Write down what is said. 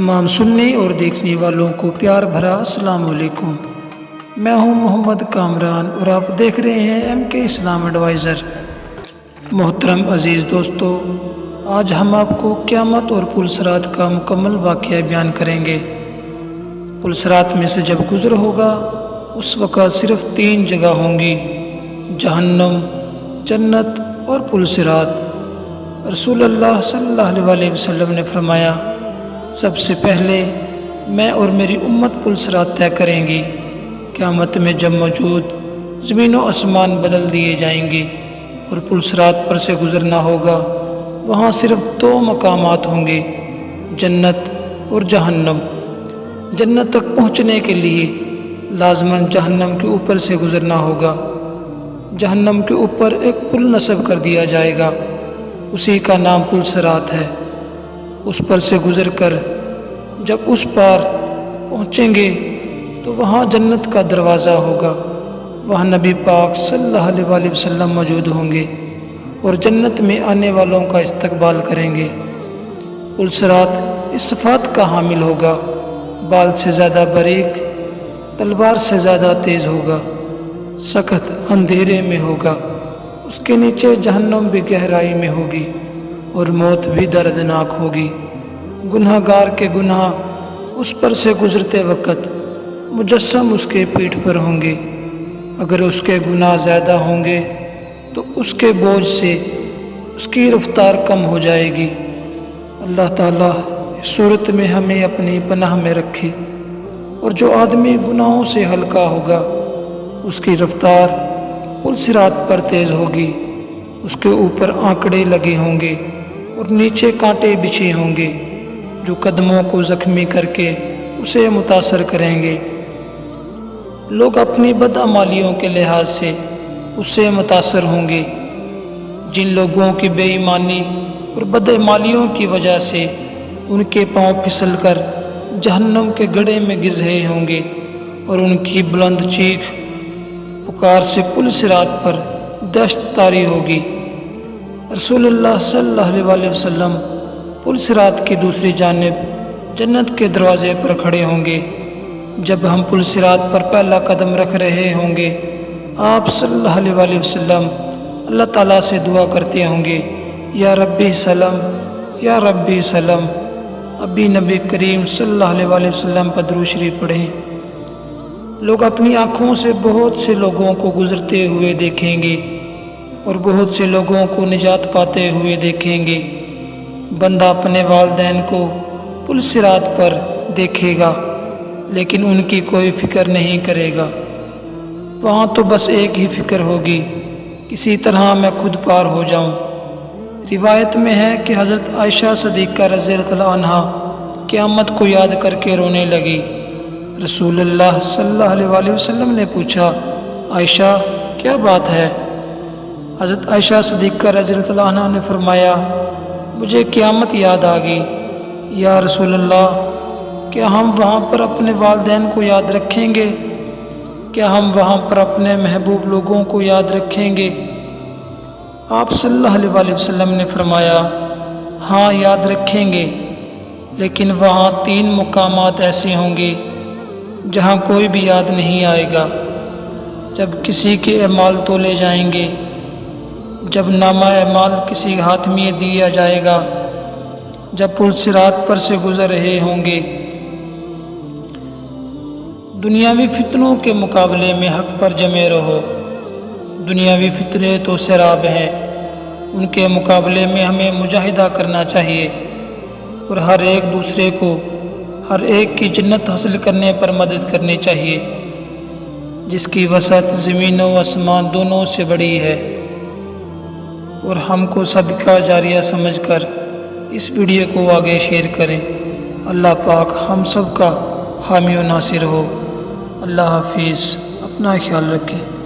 तमाम सुनने और देखने वालों को प्यार भरा अस्सलाम वालेकुम। मैं हूं मोहम्मद कामरान और आप देख रहे हैं MK इस्लाम एडवाइज़र। मोहतरम अज़ीज़ दोस्तों, आज हम आपको क़यामत और पुलसरात का मुकम्मल वाक़या बयान करेंगे। पुलसरात में से जब गुज़र होगा उस वक़्त सिर्फ़ 3 जगह होंगी, जहन्नम, जन्नत और पुलसरात। रसूलुल्लाह सल्लल्लाहु अलैहि वसल्लम ने फरमाया, सबसे पहले मैं और मेरी उम्मत पुलसरात तय करेंगी। क़यामत में जब मौजूद ज़मीन व आसमान बदल दिए जाएंगे और पुलसरात पर से गुज़रना होगा, वहाँ सिर्फ़ 2 मकामात होंगे, जन्नत और जहन्नम। जन्नत तक पहुँचने के लिए लाज़मन जहन्नम के ऊपर से गुज़रना होगा। जहन्नम के ऊपर एक पुल नस्ब कर दिया जाएगा, उसी का नाम पुलसरात है। उस पर से गुज़रकर जब उस पार पहुँचेंगे तो वहाँ जन्नत का दरवाज़ा होगा। वहाँ नबी पाक सल्लल्लाहु अलैहि वसल्लम मौजूद होंगे और जन्नत में आने वालों का इस्तकबाल करेंगे। पुलसरात इस सिफ़ात का हामिल होगा, बाल से ज़्यादा बारीक, तलवार से ज़्यादा तेज़ होगा, सख्त अंधेरे में होगा। उसके नीचे जहन्नम भी गहराई में होगी और मौत भी दर्दनाक होगी। गुनहगार के गुनाह उस पर से गुज़रते वक़्त मुजस्सम उसके पीठ पर होंगे। अगर उसके गुनाह ज़्यादा होंगे तो उसके बोझ से उसकी रफ्तार कम हो जाएगी। अल्लाह ताला इस सूरत में हमें अपनी पनाह में रखे। और जो आदमी गुनाहों से हल्का होगा उसकी रफ्तार पुलसरात पर तेज़ होगी। उसके ऊपर आंकड़े लगे होंगे और नीचे कांटे बिछे होंगे जो कदमों को ज़ख्मी करके उसे मुतासर करेंगे। लोग अपनी बदअमालियों के लिहाज से उससे मुतासर होंगे। जिन लोगों की बेईमानी और बदअमालियों की वजह से उनके पांव फिसल कर जहन्नम के गड्ढे में गिर रहे होंगे और उनकी बुलंद चीख पुकार से पुलसरात पर दहशत तारी होगी। रसूलुल्लाह सल्लल्लाहु अलैहि वसल्लम पुलसरात की दूसरी जानिब जन्नत के दरवाज़े पर खड़े होंगे। जब हम पुलसरात पर पहला कदम रख रहे होंगे, आप सल्लल्लाहु अलैहि वसल्लम अल्लाह ताला से दुआ करते होंगे, या रब्बी सलम, या रब्बी सलम। अभी नबी करीम सल्लल्लाहु अलैहि वसल्लम पर दुरूद शरीफ पढ़ें। लोग अपनी आँखों से बहुत से लोगों को गुज़रते हुए देखेंगे और बहुत से लोगों को निजात पाते हुए देखेंगे। बंदा अपने वालिदैन को पुलसरात पर देखेगा लेकिन उनकी कोई फ़िक्र नहीं करेगा। वहाँ तो बस एक ही फ़िक्र होगी, किसी तरह मैं खुद पार हो जाऊँ। रिवायत में है कि हज़रत आयशा सिद्दीक़ा रज़ियल्लाहु अन्हा क़यामत को याद करके रोने लगी। रसूलुल्लाह सल्लल्लाहु अलैहि वसल्लम ने पूछा, आयशा क्या बात है? हज़रत आयशा सिद्दीक़ा रज़ियल्लाहु अन्हा ने फरमाया, मुझे क़यामत याद आ गई। या रसूलल्लाह, क्या हम वहाँ पर अपने वालिदैन को याद रखेंगे? क्या हम वहाँ पर अपने महबूब लोगों को याद रखेंगे? आप सल्लल्लाहु अलैहि वसल्लम ने फरमाया, हाँ याद रखेंगे, लेकिन वहाँ 3 मुकामात ऐसे होंगे जहाँ कोई भी याद नहीं आएगा। जब किसी के अमाल तोले जाएंगे, जब नामा अमाल किसी हाथ में दिया जाएगा, जब पुलसरात पर से गुज़र रहे होंगे। दुनियावी फितनों के मुकाबले में हक़ पर जमे रहो। दुनियावी फितने तो शराब हैं, उनके मुकाबले में हमें मुजाहिदा करना चाहिए और हर एक दूसरे को हर एक की जन्नत हासिल करने पर मदद करनी चाहिए, जिसकी वसअत ज़मीन व आसमान दोनों से बड़ी है। और हमको सदका जारिया समझकर इस वीडियो को आगे शेयर करें। अल्लाह पाक हम सब का हामी व नासिर हो। अल्लाह हाफिज़। अपना ख्याल रखें।